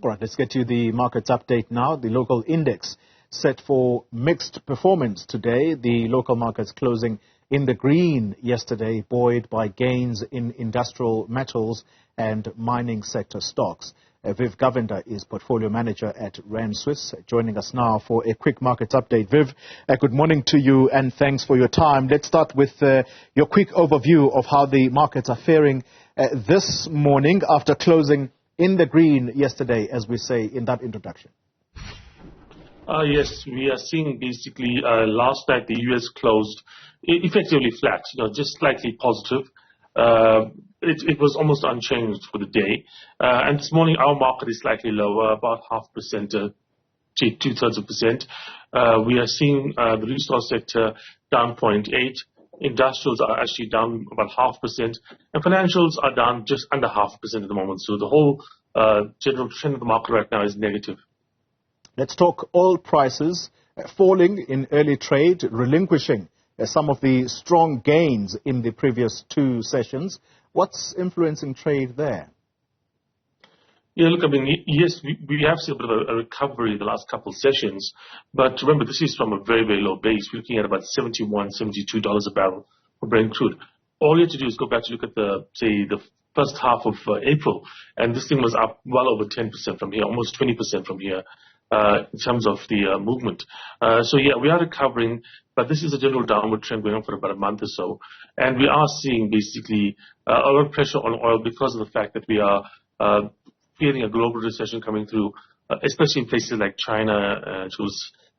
All right, let's get to the markets update now. The local index set for mixed performance today. The local markets closing in the green yesterday, buoyed by gains in industrial metals and mining sector stocks. Viv Govender is portfolio manager at Rand Swiss, joining us now for a quick markets update. Viv, good morning to you and thanks for your time. Let's start with your quick overview of how the markets are faring this morning after closing in the green yesterday, as we say in that introduction. Yes, we are seeing basically last night the US closed effectively flat, just slightly positive. It was almost unchanged for the day. And this morning our market is slightly lower, about 0.5% to 0.2%. We are seeing the resource sector down 0.8%. Industrials are actually down about 0.5%, and financials are down just under 0.5% at the moment. So the whole general trend of the market right now is negative. Let's talk oil prices falling in early trade, relinquishing some of the strong gains in the previous two sessions. What's influencing trade there? Yeah, look, I mean, yes, we have seen a bit of a recovery in the last couple of sessions, but remember, this is from a very, very low base. We're looking at about $71, $72 a barrel for Brent crude. All you have to do is go back to look at the first half of April, and this thing was up well over 10% from here, almost 20% from here in terms of the movement. So yeah, we are recovering, but this is a general downward trend going on for about a month or so, and we are seeing basically a lot of pressure on oil because of the fact that we are fearing a global recession coming through, especially in places like China,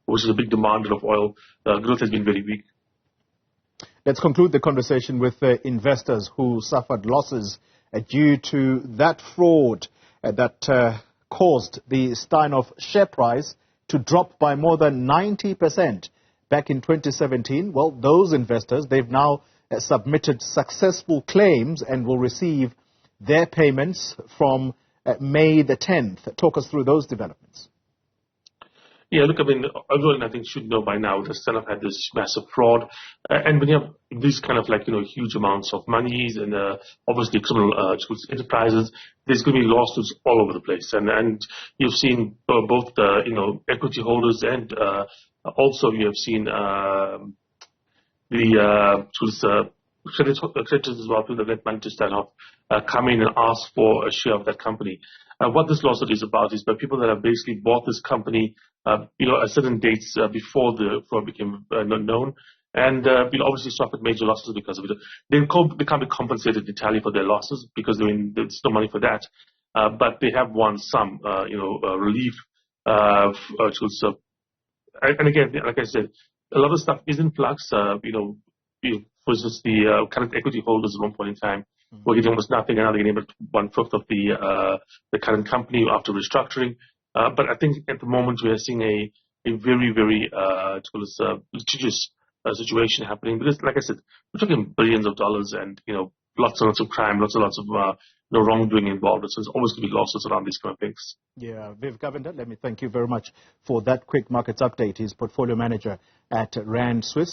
which is a big demander of oil. Growth has been very weak. Let's conclude the conversation with investors who suffered losses due to that fraud that caused the Steinhoff share price to drop by more than 90% back in 2017. Well, those investors, they've now submitted successful claims and will receive their payments from May the 10th. Talk us through those developments. Yeah, look, I mean, everyone I think should know by now that Steinhoff had this massive fraud, and when you have these kind of huge amounts of monies and obviously criminal enterprises, there's going to be lawsuits all over the place, and you've seen both the equity holders and also you have seen the creditors as well, people that lent money to Steinhoff, come in and ask for a share of that company. What this lawsuit is about is by people that have basically bought this company, at certain dates before the fraud became known, and obviously suffered major losses because of it. They can't be compensated entirely for their losses because there's no money for that, but they have won some, relief. And again, like I said, a lot of stuff is in flux. For instance, the current equity holders at one point in time were getting almost nothing, and now they're getting about 1/5 of the current company after restructuring. But I think at the moment we are seeing a very, very litigious situation happening. Because, like I said, we're talking billions of dollars and lots and lots of crime, lots and lots of wrongdoing involved. So there's always going to be losses around these kind of things. Yeah, Viv Govender, let me thank you very much for that quick markets update. He's portfolio manager at Rand Swiss.